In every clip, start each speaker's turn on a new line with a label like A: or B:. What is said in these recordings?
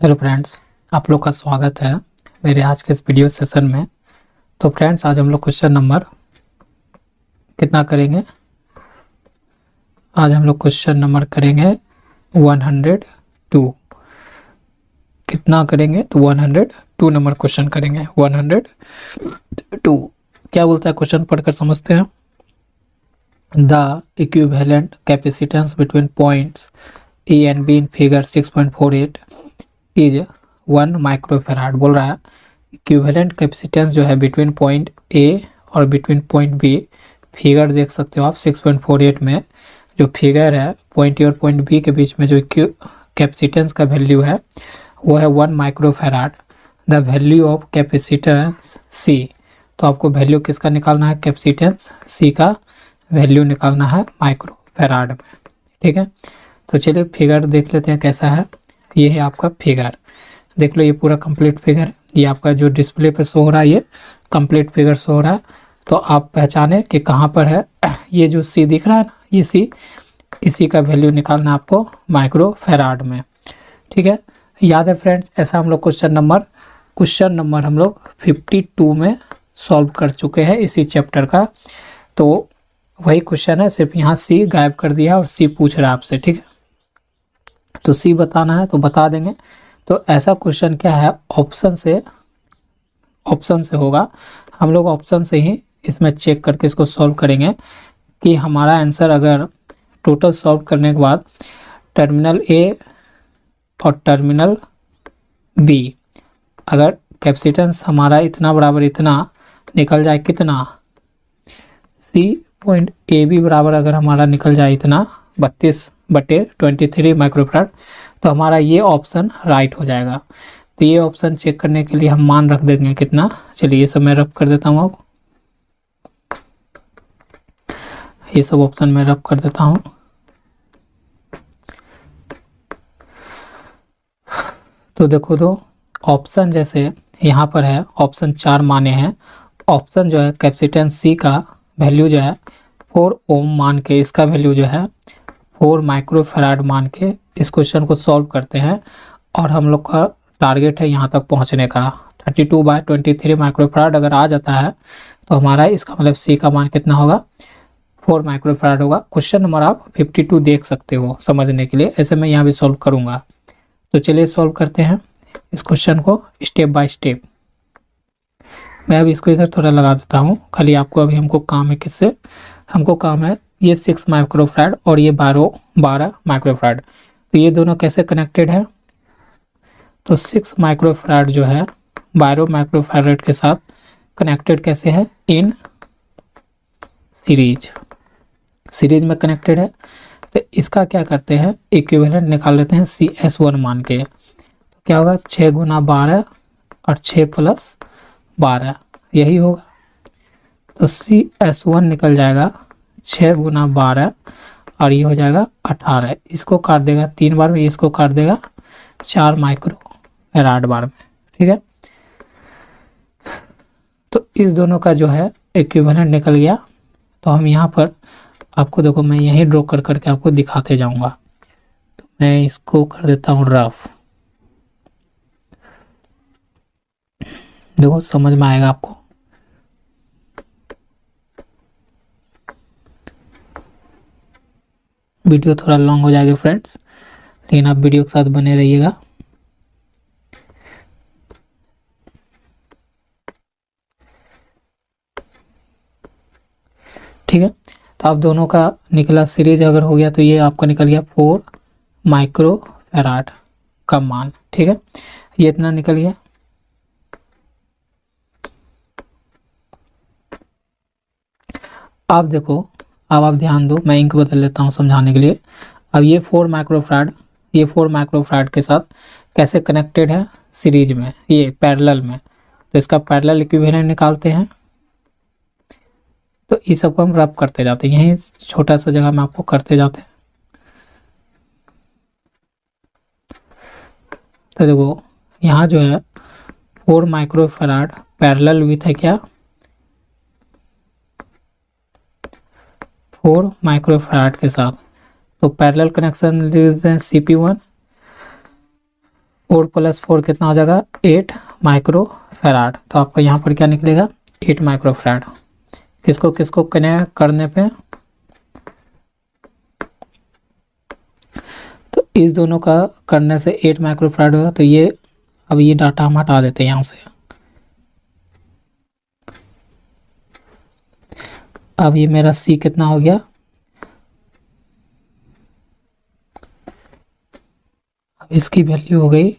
A: Hello friends, आप लोग का स्वागत है मेरे आज के इस वीडियो सेशन में। तो फ्रेंड्स, आज हम लोग क्वेश्चन नंबर कितना करेंगे? आज हम लोग क्वेश्चन नंबर करेंगे 102। कितना करेंगे? तो 102 नंबर क्वेश्चन करेंगे। 102 क्या बोलता है क्वेश्चन, पढ़कर समझते हैं। The equivalent capacitance between points A and be in figure 6.48 is 1 microfarad. बोल रहा है इक्विवेलेंट कैपेसिटेंस जो है बिटवीन पॉइंट ए और बिटवीन पॉइंट बी, फिगर देख सकते हो आप 6.48 में जो फिगर है पॉइंट ए और पॉइंट बी के बीच में जो कैपेसिटेंस का वैल्यू है वो है 1 microfarad. The value of capacitance C, तो आपको वैल्यू किसका निकालना है? कैपेसिटेंस सी का वैल्यू निकालना है माइक्रोफेराड में। ठीक है, तो चलिए फिगर देख लेते हैं कैसा है। ये है आपका फिगर, देख लो ये पूरा कंप्लीट फिगर है। ये आपका जो डिस्प्ले पे शो हो रहा है ये कंप्लीट फिगर शो हो रहा है। तो आप पहचाने कि कहाँ पर है। ये जो सी दिख रहा है ना, ये सी, इसी का वैल्यू निकालना आपको माइक्रोफेराड में। ठीक है, याद है फ्रेंड्स, ऐसा हम लोग क्वेश्चन नंबर हम लोग 52 में सॉल्व कर चुके हैं इसी चैप्टर का। तो वही क्वेश्चन है, सिर्फ यहाँ सी गायब कर दिया और सी पूछ रहा है आपसे। ठीक है, तो सी बताना है तो बता देंगे। तो ऐसा क्वेश्चन क्या है, ऑप्शन से होगा। हम लोग ऑप्शन से ही इसमें चेक करके इसको सॉल्व करेंगे कि हमारा आंसर अगर टोटल सॉल्व करने के बाद टर्मिनल ए और टर्मिनल बी अगर कैपेसिटेंस हमारा इतना बराबर इतना निकल जाए, कितना? सी पॉइंट ए बी बराबर अगर हमारा निकल जाए इतना 32/23 माइक्रोफेराड, तो हमारा ये ऑप्शन राइट हो जाएगा। तो ये ऑप्शन चेक करने के लिए हम मान रख देंगे कितना। चलिए ये सब मैं रब कर देता हूँ। अब ये सब ऑप्शन मैं रब कर देता हूँ। तो देखो, दो ऑप्शन जैसे यहाँ पर है, ऑप्शन 4 माने हैं। ऑप्शन जो है कैपेसिटेंस सी का वैल्यू जो है 4 ओम मान के, इसका वैल्यू जो है 4 माइक्रोफेराड मान के इस क्वेश्चन को सॉल्व करते हैं। और हम लोग का टारगेट है यहाँ तक पहुँचने का। 32/23 माइक्रोफेराड अगर आ जाता है तो हमारा इसका मतलब सी का मान कितना होगा? 4 माइक्रोफेराड होगा। क्वेश्चन नंबर आप 52 देख सकते हो समझने के लिए, ऐसे मैं यहाँ भी सॉल्व करूँगा। तो चलिए सॉल्व करते हैं इस क्वेश्चन को स्टेप बाय स्टेप। मैं अभी इसको इधर थोड़ा लगा देता हूँ, खाली आपको अभी हमको काम है किससे? हमको काम है ये 6 माइक्रोफेराड और ये 12 माइक्रोफेराड। तो ये दोनों कैसे कनेक्टेड है? तो 6 माइक्रोफेराड जो है 12 माइक्रोफेराड के साथ कनेक्टेड कैसे है? इन सीरीज में कनेक्टेड है। तो इसका क्या करते हैं, इक्विवेलेंट निकाल लेते हैं CS1 मान के। तो क्या होगा? 6 गुना 12 और 6 प्लस 12 यही होगा। तो CS1 निकल जाएगा 6 गुना 12 और ये हो जाएगा 18। इसको काट देगा 3 बार में, इसको काट देगा 4 माइक्रोफेराड बार में। ठीक है, तो इस दोनों का जो है इक्विवेलेंट निकल गया। तो हम यहाँ पर आपको देखो, मैं यही ड्रॉ कर करके आपको दिखाते जाऊंगा। तो मैं इसको कर देता हूँ रफ, देखो समझ में आएगा आपको। वीडियो थोड़ा लॉन्ग हो जाएगा फ्रेंड्स, लेकिन आप वीडियो के साथ बने रहिएगा। ठीक है, तो आप दोनों का निकला सीरीज अगर हो गया तो ये आपका निकल गया 4 माइक्रोफेराड का मान। ठीक है, ये इतना निकल गया। आप देखो, अब आप ध्यान दो, मैं इंक बदल लेता हूँ समझाने के लिए। अब ये 4 माइक्रोफेराड, ये 4 माइक्रोफेराड के साथ कैसे कनेक्टेड है? सीरीज में, ये पैरेलल में। तो इसका पैरेलल इक्विवेलेंट निकालते हैं। तो इस सबको हम रब करते जाते हैं, यही छोटा सा जगह में आपको करते जाते हैं। तो देखो यहाँ जो है 4 माइक्रोफेराड पैरेलल विथ है क्या? 4 माइक्रोफेराड के साथ। तो पैरेलल कनेक्शन लिख देते हैं CP1 4 + 4 कितना हो जाएगा 8 माइक्रो फैराड। तो आपको यहाँ पर क्या निकलेगा 8 माइक्रो फैराड। किसको किसको कनेक्ट करने पे, तो इस दोनों का करने से 8 माइक्रो फैराड होगा। तो ये अब ये डाटा हम हटा देते हैं यहाँ से। अब ये मेरा सी कितना हो गया, अब इसकी वैल्यू हो गई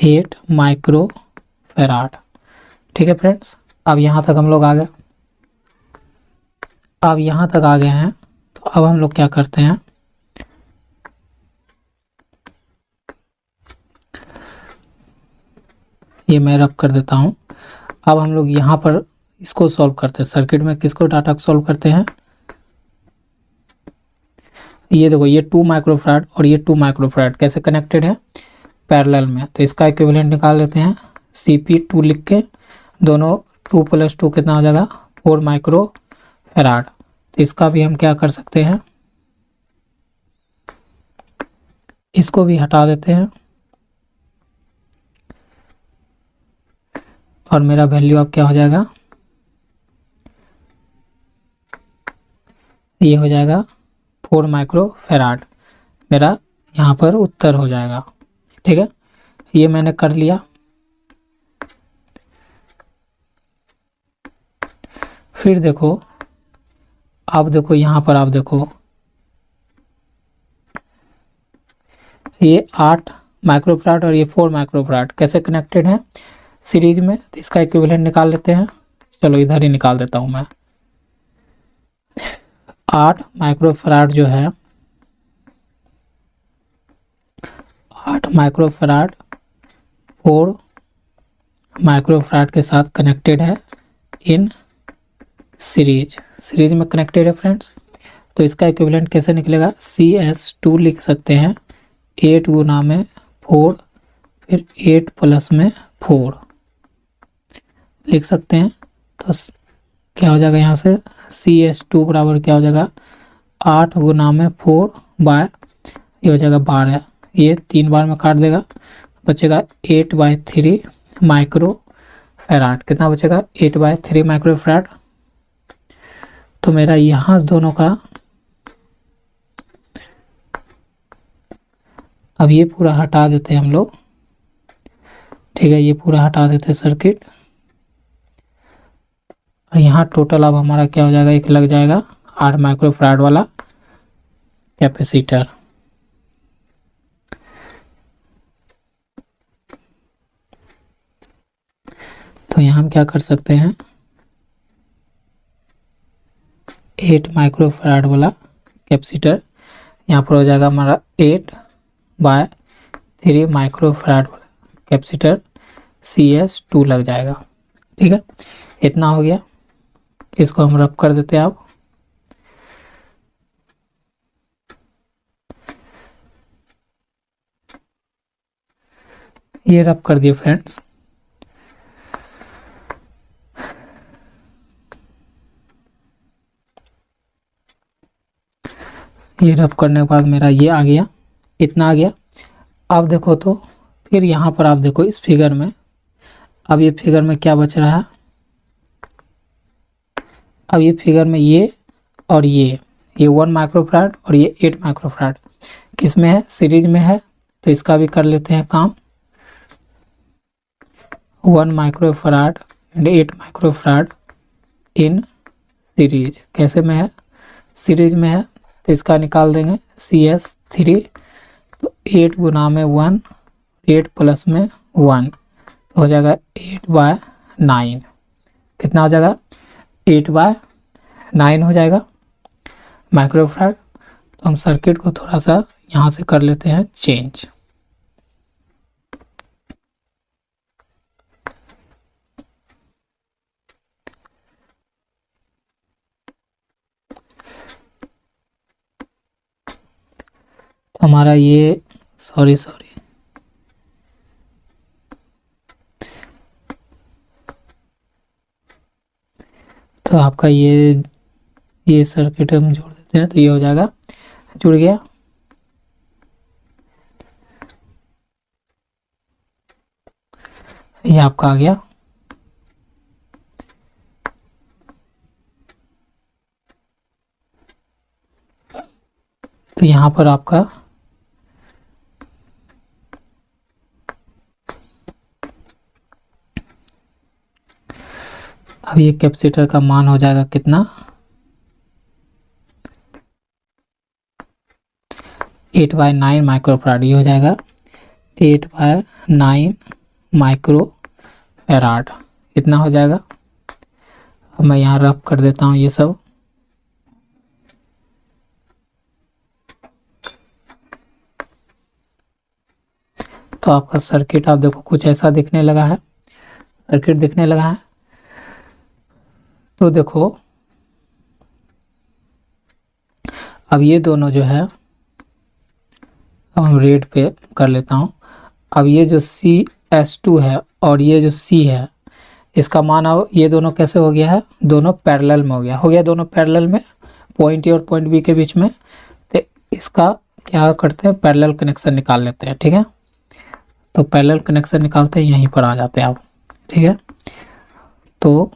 A: 8 माइक्रो फैराड। ठीक है फ्रेंड्स, अब यहाँ तक हम लोग आ गए। अब यहाँ तक आ गए हैं, तो अब हम लोग क्या करते हैं, ये मैं रब कर देता हूँ। अब हम लोग यहाँ पर इसको सॉल्व करते हैं। सर्किट में किसको डाटा को सॉल्व करते हैं, ये देखो ये 2 माइक्रोफैराड और ये 2 माइक्रोफैराड कैसे कनेक्टेड है, पैरेलल में। तो इसका इक्विवेलेंट निकाल लेते हैं, Cp2 लिख के, दोनों 2 + 2 कितना हो जाएगा 4 माइक्रोफैराड। तो इसका भी हम क्या कर सकते हैं, इसको भी हटा देते हैं और मेरा वैल्यू अब क्या हो जाएगा, ये हो जाएगा 4 माइक्रोफैराड। मेरा यहाँ पर उत्तर हो जाएगा। ठीक है, ये मैंने कर लिया। फिर देखो, अब देखो यहाँ पर, आप देखो ये 8 माइक्रोफैराड और ये 4 माइक्रोफैराड कैसे कनेक्टेड है सीरीज में। तो इसका इक्विवेलेंट निकाल लेते हैं। चलो इधर ही निकाल देता हूँ मैं। 8 माइक्रोफैराड जो है, 8 माइक्रोफैराड 4 माइक्रोफैराड के साथ कनेक्टेड है इन सीरीज में कनेक्टेड है फ्रेंड्स। तो इसका इक्विवेलेंट कैसे निकलेगा, CS2 लिख सकते हैं, 8 गुना में 4 फिर 8 प्लस में 4 लिख सकते हैं। तो क्या हो जाएगा यहाँ से, CS2 बराबर क्या हो जाएगा 8 गुना में 4 बाय, ये हो जाएगा 12, ये 3 बार में काट देगा, बचेगा 8/3 माइक्रोफैराड। कितना बचेगा 8/3 माइक्रोफैराड। तो मेरा यहाँ दोनों का, अब ये पूरा हटा देते हैं हम लोग। ठीक है, ये पूरा हटा देते हैं सर्किट। और यहाँ टोटल अब हमारा क्या हो जाएगा, एक लग जाएगा 8 माइक्रोफैराड वाला कैपेसिटर। तो यहाँ हम क्या कर सकते हैं, 8 माइक्रोफैराड वाला कैपेसिटर यहाँ पर हो जाएगा हमारा 8/3 माइक्रोफैराड वाला कैपेसिटर CS2 लग जाएगा। ठीक है, इतना हो गया। इसको हम रब कर देते हैं। अब ये रब कर दिए फ्रेंड्स। ये रब करने के बाद मेरा ये आ गया, इतना आ गया। अब देखो तो फिर यहाँ पर आप देखो इस फिगर में, अब ये फिगर में क्या बच रहा है, अब ये फिगर में ये और ये 1 माइक्रोफैराड और ये 8 माइक्रोफैराड किस में है, सीरीज में है। तो इसका भी कर लेते हैं काम, 1 microfarad and 8 microfarad in series, कैसे में है, सीरीज में है। तो इसका निकाल देंगे CS3, तो 8 गुना में 1, 8 प्लस में 1, तो हो जाएगा 8/9। कितना हो जाएगा 8/9 हो जाएगा माइक्रोफैराड। तो हम सर्किट को थोड़ा सा यहाँ से कर लेते हैं चेंज। तो हमारा ये सॉरी तो आपका ये सर्किट हम जोड़ देते हैं, तो ये हो जाएगा जुड़ गया। ये आपका आ गया। तो यहाँ पर आपका अब ये कैपेसिटर का मान हो जाएगा कितना, 8/9 माइक्रोफैराड। ये हो जाएगा 8/9 माइक्रोफैराड, इतना हो जाएगा। अब मैं यहाँ रफ कर देता हूँ ये सब। तो आपका सर्किट आप देखो कुछ ऐसा दिखने लगा है, सर्किट दिखने लगा है। तो देखो अब ये दोनों जो है, अब हम रेड पे कर लेता हूँ। अब ये जो CS2 है और ये जो C है, इसका मान अब ये दोनों कैसे हो गया है, दोनों पैरेलल में हो गया दोनों पैरेलल में, पॉइंट ए और पॉइंट बी के बीच में। तो इसका क्या करते हैं, पैरेलल कनेक्शन निकाल लेते हैं। ठीक है, तो पैरेलल कनेक्शन निकालते हैं, यहीं पर आ जाते हैं आप। ठीक है, तो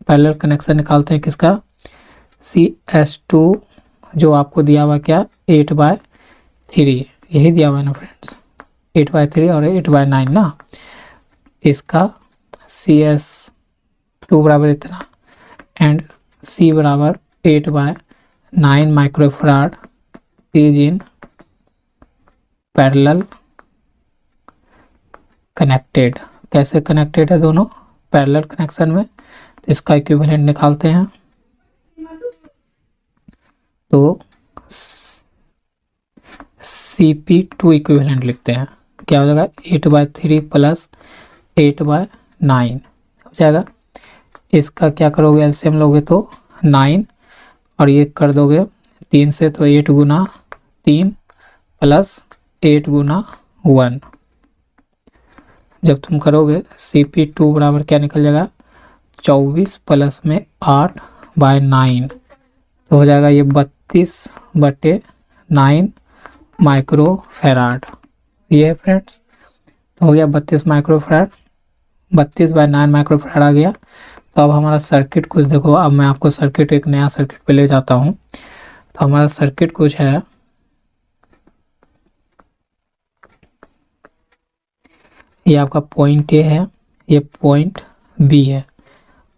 A: पैरेलल कनेक्शन निकालते हैं किसका, CS2 जो आपको दिया हुआ क्या, 8/3, यही दिया हुआ है ना फ्रेंड्स, 8/3 और 8/9 ना। इसका CS2 बराबर इतना एंड C बराबर 8/9 microfarad is in parallel connected. कैसे कनेक्टेड है दोनों, पैरेलल कनेक्शन में। तो इसका इक्विवेलेंट निकालते हैं। तो CP2 इक्विवेलेंट लिखते हैं, क्या हो जाएगा, 8/3 प्लस 8/9 हो जाएगा। इसका क्या करोगे, एलसीएम लोगे तो 9 और ये कर दोगे 3 से, तो 8 गुना 3 प्लस 8 गुना 1। जब तुम करोगे CP2 बराबर क्या निकल जाएगा, 24 प्लस में 8/9, तो हो जाएगा ये 32/9 माइक्रोफैराड। ये है फ्रेंड्स, तो हो गया 32 माइक्रोफैराड, 32/9 माइक्रोफैराड आ गया। तो अब हमारा सर्किट कुछ देखो, अब मैं आपको सर्किट एक नया सर्किट पे ले जाता हूँ। तो हमारा सर्किट कुछ है, ये आपका पॉइंट ए है, ये पॉइंट बी है,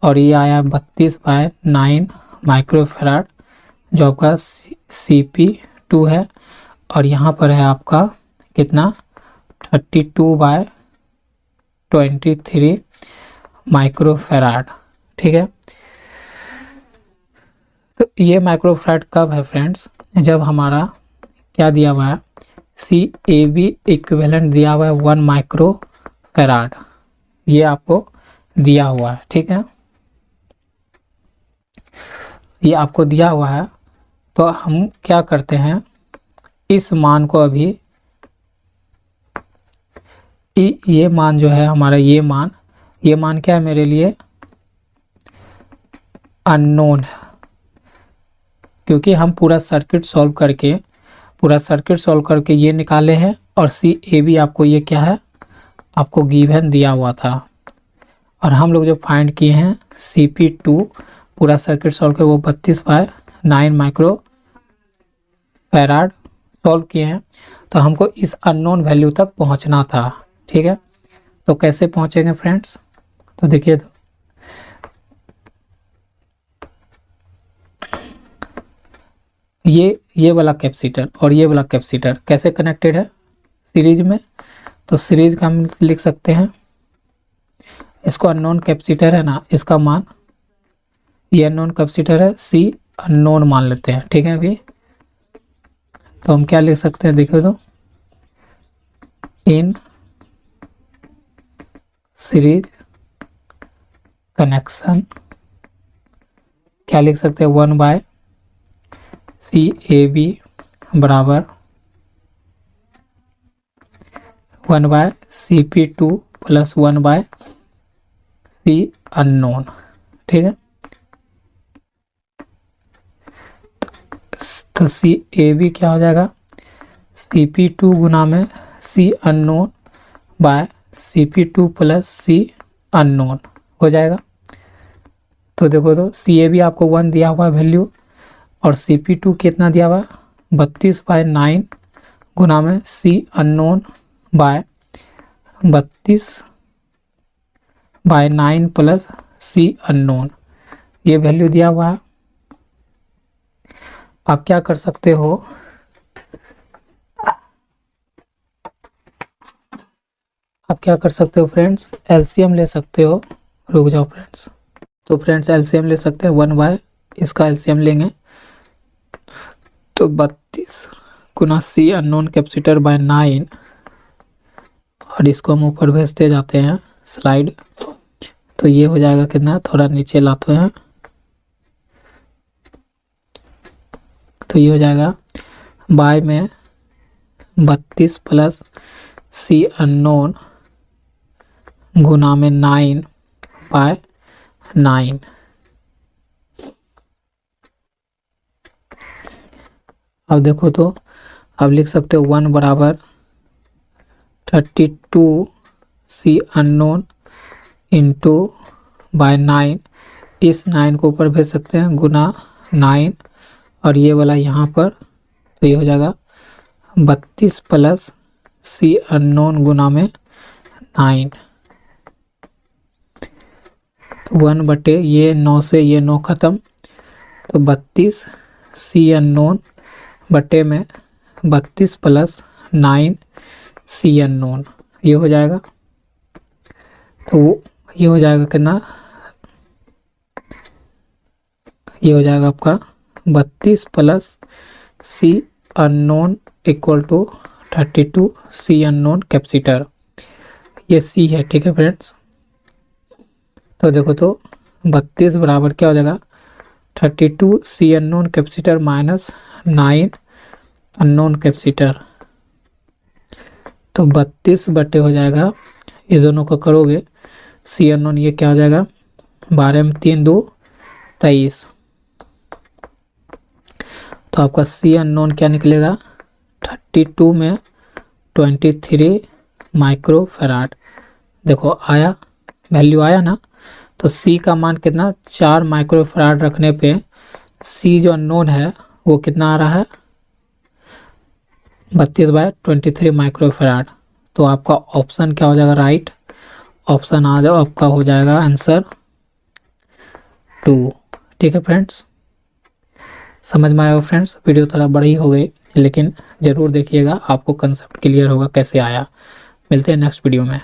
A: और ये आया 32/9 माइक्रोफैराड जो आपका CP2 है। और यहाँ पर है आपका कितना, 32/23 माइक्रोफैराड। ठीक है, तो ये माइक्रोफैराड कब है फ्रेंड्स, जब हमारा क्या दिया हुआ है, CAB इक्विवेलेंट दिया हुआ है 1 माइक्रोफैराड, ये आपको दिया हुआ है। ठीक है, ये आपको दिया हुआ है। तो हम क्या करते हैं, इस मान को अभी, ये मान जो है हमारा, ये मान क्या है मेरे लिए, अननोन है, क्योंकि हम पूरा सर्किट सॉल्व करके ये निकाले हैं। और CAB आपको ये क्या है, आपको गिवन दिया हुआ था। और हम लोग जो फाइंड किए हैं CP2 पूरा सर्किट सॉल्व के, वो 32/9 माइक्रोफैराड सॉल्व किए हैं। तो हमको इस अननोन वैल्यू तक पहुंचना था। ठीक है, तो कैसे पहुंचेंगे फ्रेंड्स, तो देखिए, तो ये वाला कैपेसिटर और ये वाला कैपेसिटर कैसे कनेक्टेड है, सीरीज में। तो सीरीज का हम लिख सकते हैं, इसको अननोन कैपेसिटर है ना, इसका मान, ये अननोन कैपेसिटर है, C अननोन मान लेते हैं। ठीक है, अभी तो हम क्या लिख सकते हैं, देखो तो, इन सीरीज कनेक्शन क्या लिख सकते हैं, 1/CAB बराबर 1/CP2 प्लस 1/C अननोन। ठीक है, तो सी ए बी क्या हो जाएगा, CP2 गुना में सी unknown bye CP2 plus C unknown हो जाएगा। तो देखो तो सी ए बी आपको 1 दिया हुआ वैल्यू और CP2 कितना दिया हुआ 32/9 गुना में सी unknown bye 32/9 plus C unknown, ये वैल्यू दिया हुआ है। आप क्या कर सकते हो, फ्रेंड्स, एलसीएम ले सकते हो। रुक जाओ फ्रेंड्स। तो फ्रेंड्स एलसीएम ले सकते हैं 1/, इसका एलसीएम लेंगे तो 32 गुना सी अननोन कैपेसिटर बाय 9, और इसको हम ऊपर भेजते जाते हैं स्लाइड। तो ये हो जाएगा कितना, थोड़ा नीचे लाते हैं, तो ये हो जाएगा बाय में 32 प्लस सी अननोन गुना में 9/9। अब देखो तो अब लिख सकते हो 1 बराबर 32 सी अननोन इंटू बाय 9, इस 9 को ऊपर भेज सकते हैं गुना 9 और ये वाला यहाँ पर, तो ये हो जाएगा 32 प्लस सी अननोन गुना में 9। तो 1 बटे ये 9 से ये 9 खत्म, तो 32 सी अननोन बटे में 32 प्लस 9 सी अननोन, ये हो जाएगा। तो ये हो जाएगा कितना, ये हो जाएगा आपका 32 plus C unknown equal to 32 C unknown capacitor, ये सी है। ठीक है फ्रेंड्स, तो देखो तो 32 बराबर क्या हो जाएगा 32 C unknown capacitor minus 9 unknown capacitor, तो 32 बटे हो जाएगा, इस दोनों को करोगे सी अननोन, ये क्या हो जाएगा 12 में 3 2 23, तो आपका सी अननोन क्या निकलेगा 32 में 23 माइक्रो फैराड। देखो आया, वैल्यू आया ना। तो सी का मान कितना 4 माइक्रो फैराड रखने पे सी जो अननोन है वो कितना आ रहा है 32/23 माइक्रो फैराड। तो आपका ऑप्शन क्या हो जाएगा, राइट ऑप्शन आ जाओ, आपका हो जाएगा आंसर 2। ठीक है फ्रेंड्स, समझ में आया फ्रेंड्स। वीडियो थोड़ा बड़ी हो गई लेकिन ज़रूर देखिएगा, आपको कंसेप्ट क्लियर होगा कैसे आया। मिलते हैं नेक्स्ट वीडियो में।